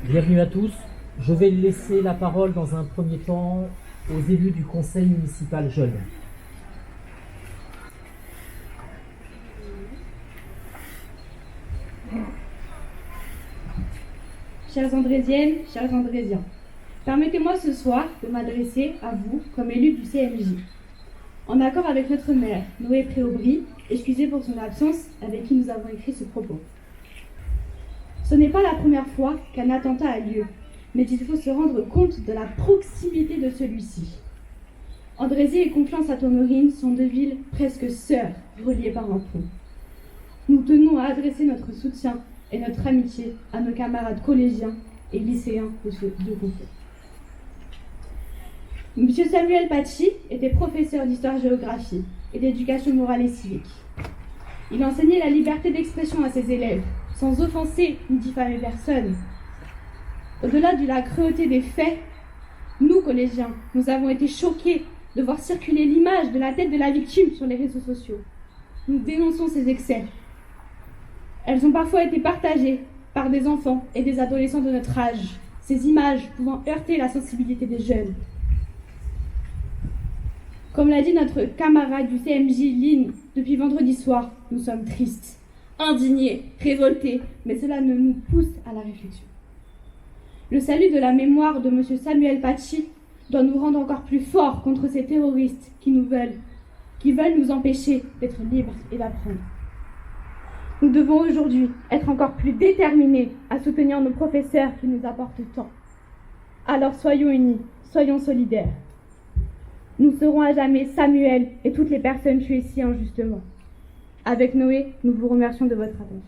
Bienvenue à tous. Je vais laisser la parole dans un premier temps aux élus du conseil municipal jeune. Chères Andrésiennes, chers Andrésiens, permettez-moi ce soir de m'adresser à vous comme élu du CMJ. En accord avec notre maire, Noé Préaubry, excusé pour son absence, avec qui nous avons écrit ce propos. Ce n'est pas la première fois qu'un attentat a lieu, mais il faut se rendre compte de la proximité de celui-ci. Andrézy et Conflans-Sainte-Honorine sont deux villes presque sœurs, reliées par un pont. Nous tenons à adresser notre soutien et notre amitié à nos camarades collégiens et lycéens de ce deux conflits. Monsieur Samuel Paty était professeur d'histoire-géographie et d'éducation morale et civique. Il enseignait la liberté d'expression à ses élèves, sans offenser ni diffamer personne. Au-delà de la cruauté des faits, nous, collégiens, nous avons été choqués de voir circuler l'image de la tête de la victime sur les réseaux sociaux. Nous dénonçons ces excès. Elles ont parfois été partagées par des enfants et des adolescents de notre âge, ces images pouvant heurter la sensibilité des jeunes. Comme l'a dit notre camarade du CMJ, Lynn, depuis vendredi soir, nous sommes tristes, indignés, révoltés, mais cela ne nous pousse à la réflexion. Le salut de la mémoire de M. Samuel Paty doit nous rendre encore plus forts contre ces terroristes qui veulent nous empêcher d'être libres et d'apprendre. Nous devons aujourd'hui être encore plus déterminés à soutenir nos professeurs qui nous apportent tant. Alors soyons unis, soyons solidaires. Nous serons à jamais Samuel et toutes les personnes tuées si injustement. Avec Noé, nous vous remercions de votre attention.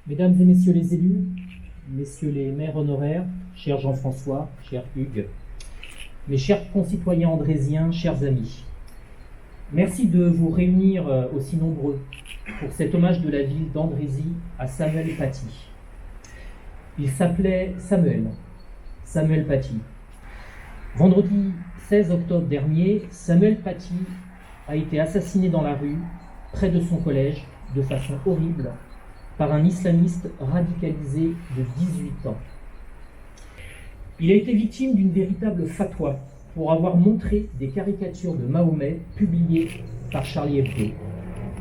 Mesdames et messieurs les élus, messieurs les maires honoraires, cher Jean-François, cher Hugues, mes chers concitoyens andrésiens, chers amis, merci de vous réunir aussi nombreux pour cet hommage de la ville d'Andrézy à Samuel Paty. Il s'appelait Samuel Paty. Vendredi 16 octobre dernier, Samuel Paty a été assassiné dans la rue, près de son collège, de façon horrible, par un islamiste radicalisé de 18 ans. Il a été victime d'une véritable fatwa pour avoir montré des caricatures de Mahomet publiées par Charlie Hebdo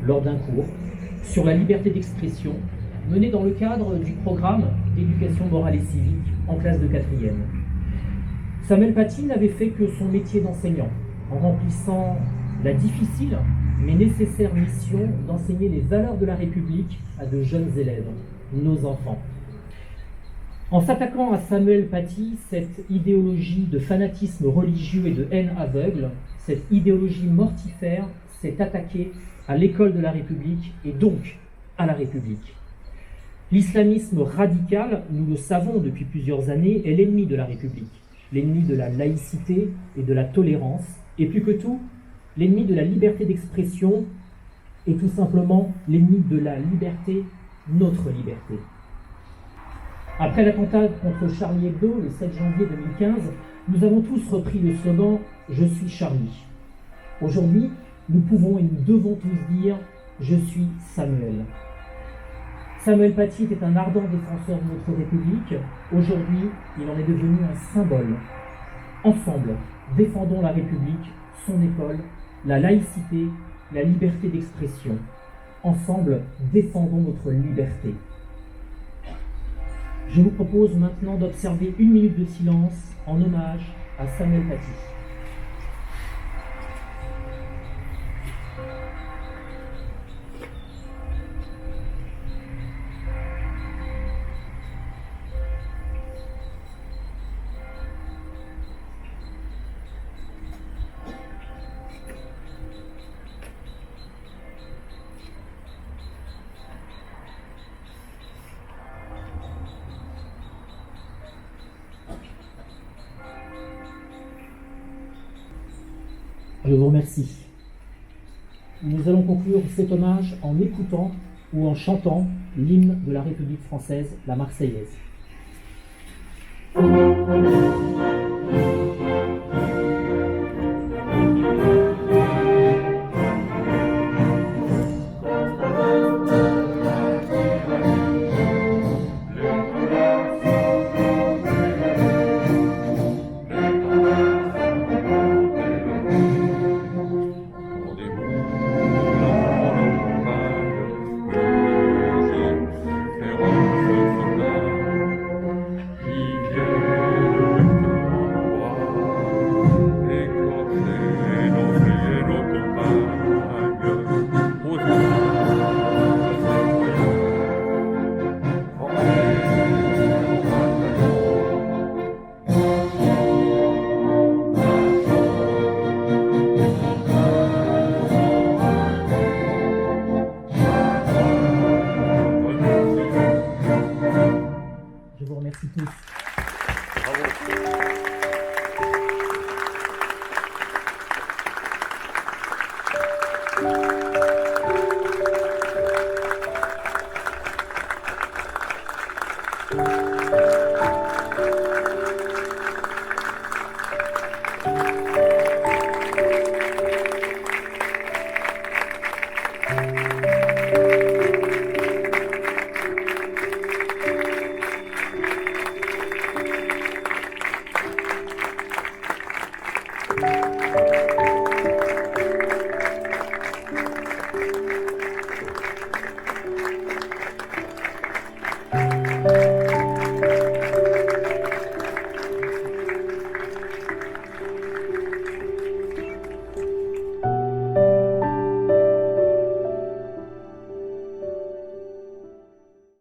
lors d'un cours sur la liberté d'expression mené dans le cadre du programme d'éducation morale et civique en classe de 4e. Samuel Paty n'avait fait que son métier d'enseignant en remplissant la difficile mais nécessaire mission d'enseigner les valeurs de la République à de jeunes élèves, nos enfants. En s'attaquant à Samuel Paty, cette idéologie de fanatisme religieux et de haine aveugle, cette idéologie mortifère s'est attaquée à l'école de la République et donc à la République. L'islamisme radical, nous le savons depuis plusieurs années, est l'ennemi de la République, l'ennemi de la laïcité et de la tolérance, et plus que tout, l'ennemi de la liberté d'expression est tout simplement l'ennemi de la liberté, notre liberté. Après l'attentat contre Charlie Hebdo le 7 janvier 2015, nous avons tous repris le slogan « Je suis Charlie ». Aujourd'hui, nous pouvons et nous devons tous dire « Je suis Samuel ». Samuel Paty était un ardent défenseur de notre République. Aujourd'hui, il en est devenu un symbole. Ensemble, défendons la République, son école, la laïcité, la liberté d'expression. Ensemble, défendons notre liberté. Je vous propose maintenant d'observer 1 minute de silence en hommage à Samuel Paty. Je vous remercie. Nous allons conclure cet hommage en écoutant ou en chantant l'hymne de la République française, la Marseillaise. tous.